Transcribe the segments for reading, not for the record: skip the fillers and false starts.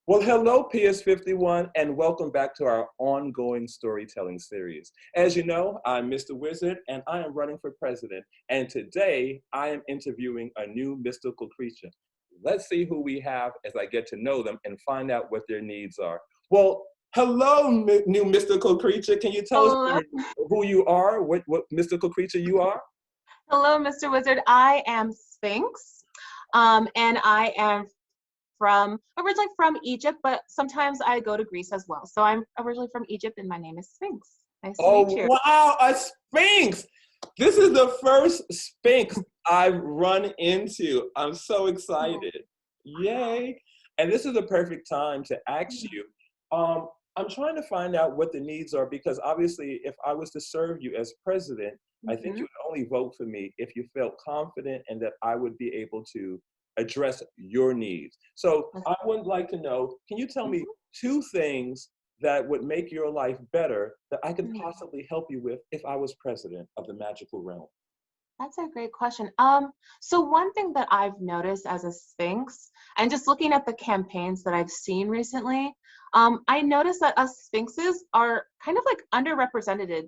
Well, hello, PS51, and welcome back to our ongoing storytelling series. As you know, I'm Mr. Wizard, and I am running for president. And today, I am interviewing a new mystical creature. Let's see who we have as I get to know them and find out what their needs are. Well, hello, new mystical creature. Can you tell us Hello, who you are, what mystical creature you are? hello, Mr. Wizard. I am Sphinx, and I am originally from Egypt, but sometimes I go to Greece as well. So I'm originally from Egypt, and my name is Sphinx. Nice to meet Oh, you. wow, a Sphinx. This is the first Sphinx I've run into. I'm so excited. Yay. And this is the perfect time to ask you. I'm trying to find out what the needs are because obviously, if I was to serve you as president, I think you Mhm. would only vote for me if you felt confident and that I would be able to address your needs. So I would like to know, can you tell me Mhm. two things that would make your life better that I could Mhm. possibly help you with if I was president of the magical realm? That's a great question. So one thing that I've noticed as a Sphinx, and just looking at the campaigns that I've seen recently, I noticed that us Sphinxes are kind of like underrepresented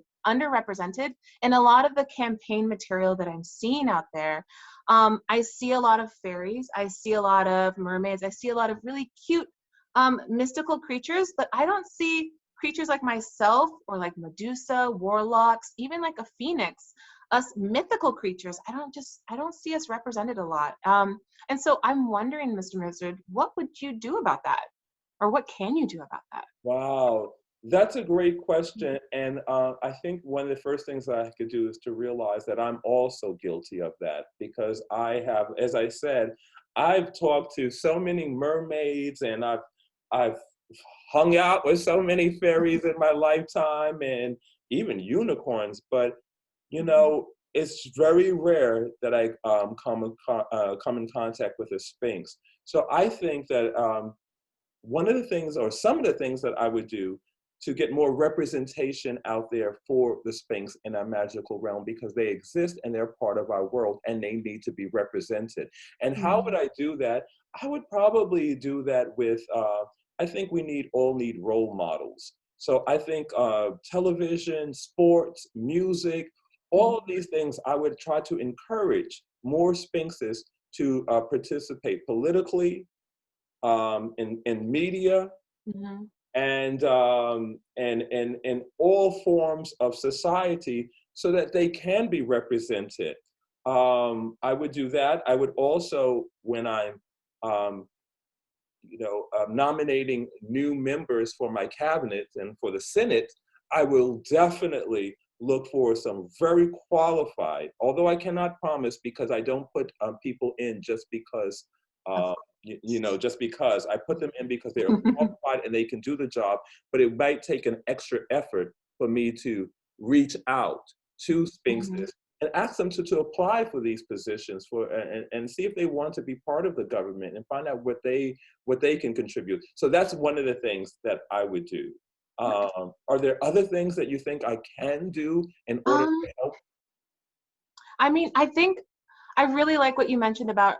in a lot of the campaign material that I'm seeing out there. I see a lot of fairies, I see a lot of mermaids, I see a lot of really cute mystical creatures, but I don't see creatures like myself or like Medusa, warlocks, even like a phoenix, us mythical creatures. I don't see us represented a lot. And so I'm wondering, Mr. Wizard, what would you do about that? Or what can you do about that? Wow, that's a great question. And I think one of the first things that I could do is to realize that I'm also guilty of that because I have, as I said, I've talked to so many mermaids and I've hung out with so many fairies in my lifetime and even unicorns, but you Mhm. know, it's very rare that I come in contact with a sphinx. So I think that one of the things, or some of the things that I would do to get more representation out there for the Sphinx in our magical realm because they exist and they're part of our world and they need to be represented. And how would Mhm. I do that? I would probably do that with, I think we all need role models. So I think television, sports, music, all of these things, I would try to encourage more Sphinxes to participate politically, in media Mhm. and in all forms of society so that they can be represented. I would do that. I would also, when I'm um, nominating new members for my cabinet and for the Senate, I will definitely look for some very qualified, although I cannot promise because I don't put people in just because, Of just because I put them in because they are course. qualified and they can do the job, but it might take an extra effort for me to reach out to Mhm. sphinxes and ask them to apply for these positions and see if they want to be part of the government and find out what they can contribute. So that's one of the things that I would do. Are there other things that you think I can do in order Um, to help? I mean, I think I really like what you mentioned about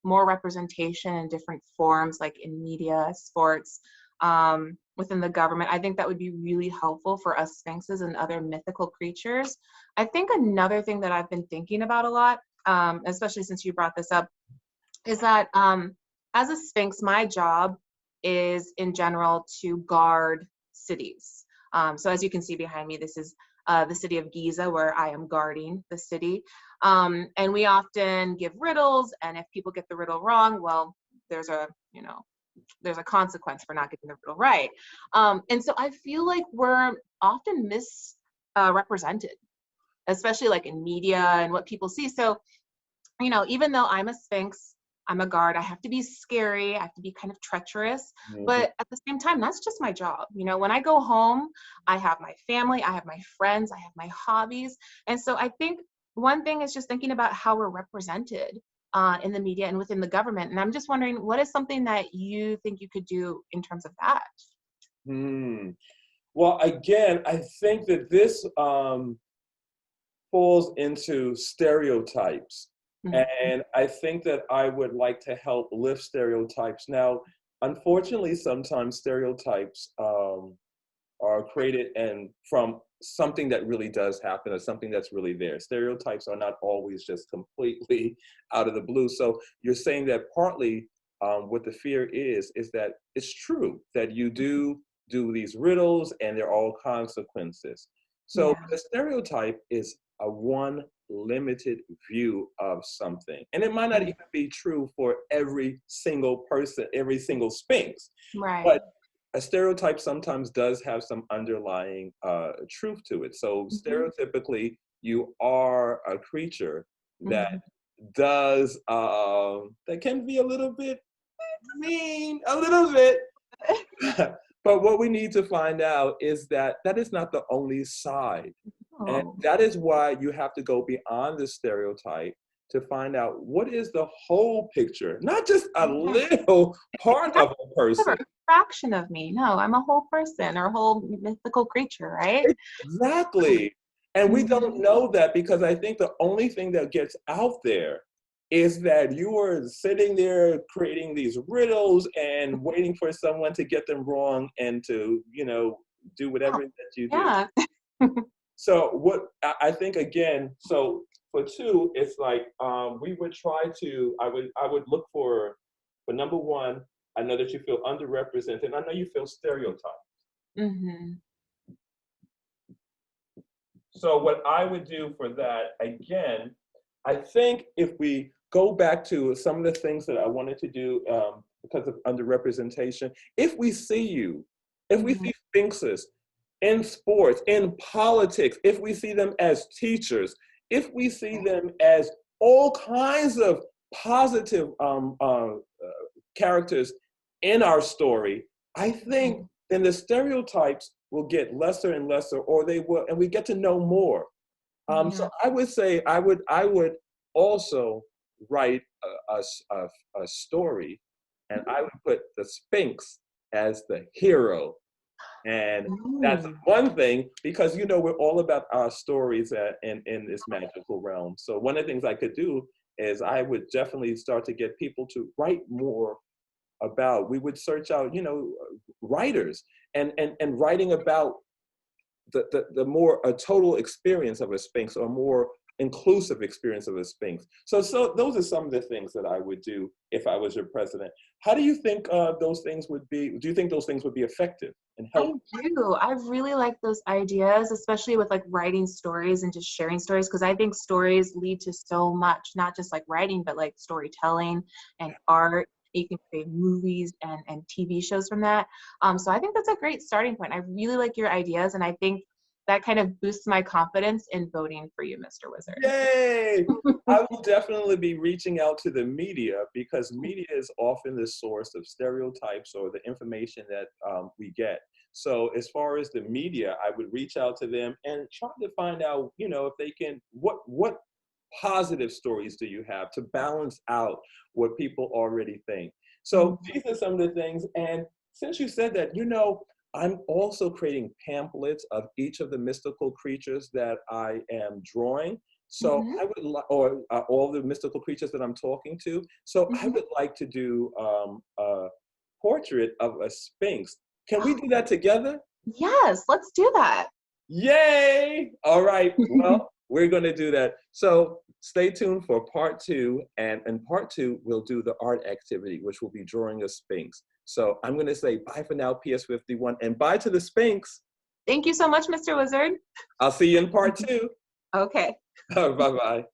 more representation in different forms, like in media, sports, within the government. I think that would be really helpful for us sphinxes and other mythical creatures. I think another thing that I've been thinking about a lot, especially since you brought this up, is that as a sphinx, my job is in general to guard cities. So as you can see behind me, this is the city of Giza, where I am guarding the city. And we often give riddles, and if people get the riddle wrong, well, there's a, there's a consequence for not getting the riddle right. And so I feel like we're often misrepresented, especially like in media and what people see. So even though I'm a sphinx, I'm a guard, I have to be scary, I have to be kind of treacherous, Mhm. but at the same time, that's just my job. When I go home, I have my family, I have my friends, I have my hobbies. And so I think one thing is just thinking about how we're represented in the media and within the government. And I'm just wondering, what is something that you think you could do in terms of that? Hmm. Well, again, I think that this falls into stereotypes. Mhm. And I think that I would like to help lift stereotypes. Now, Unfortunately, sometimes stereotypes are created and from something that really does happen or something that's really there. Stereotypes are not always just completely out of the blue. So you're saying that partly what the fear is that it's true that you do these riddles and there are all consequences. So Yeah. the stereotype is a one limited view of something. And it might not even be true for every single person, every single Sphinx, Right. but a stereotype sometimes does have some underlying truth to it. So Mhm. stereotypically, you are a creature that Mhm. does that can be a little bit mean, a little bit. But what we need to find out is that that is not the only side. And Oh. that is why you have to go beyond the stereotype to find out what is the whole picture, not just a Yeah. little part of a Never person. a fraction of me. No, I'm a whole person or a whole mythical creature, right? Exactly. And we don't Mhm. know that because I think the only thing that gets out there is that you are sitting there creating these riddles and waiting for someone to get them wrong and to, do Oh, whatever that you do. yeah. So what I think again, so for two, it's like we would try to, I would look for number one, I know that you feel underrepresented. I know you feel stereotyped. Mhm. So what I would do for that, again, I think if we go back to some of the things that I wanted to do because of underrepresentation, if we see you, if we Mhm. see sphinxes in sports, in politics, if we see them as teachers, if we see them as all kinds of positive characters in our story, I think Mhm. then the stereotypes will get lesser and lesser, or they will, and we get to know more. So Yeah. I would say I would also write a story, and I would put the Sphinx as the hero, and that's Ooh. one thing because we're all about our stories in this magical realm. So one of the things I could do is I would definitely start to get people to write more about. We would search out, writers and writing about the more a total experience of a Sphinx or more inclusive experience of a Sphinx. So those are some of the things that I would do if I was your president. How do you think those things would be? Do you think those things would be effective and I help? do. I really like those ideas, especially with like writing stories and just sharing stories, because I think stories lead to so much, not just like writing, but like storytelling and art. You can create movies and TV shows from that. So I think that's a great starting point. I really like your ideas, and I think that kind of boosts my confidence in voting for you, Mr. Wizard. Yay! I will definitely be reaching out to the media because media is often the source of stereotypes or the information that we get. So as far as the media, I would reach out to them and try to find out, if they can, what positive stories do you have to balance out what people already think. So Mhm. these are some of the things. And since you said that, I'm also creating pamphlets of each of the mystical creatures that I am drawing. So Mhm. I would, or all the mystical creatures that I'm talking to. So I Mhm. would like to do a portrait of a Sphinx. Can we do that together? Yes, let's do that. Yay! All right. Well, we're going to do that. So stay tuned for part two. And in part two, we'll do the art activity, which will be drawing a Sphinx. So I'm going to say bye for now, PS51, and bye to the Sphinx. Thank you so much, Mr. Wizard. I'll see you in part two. Okay. Bye bye.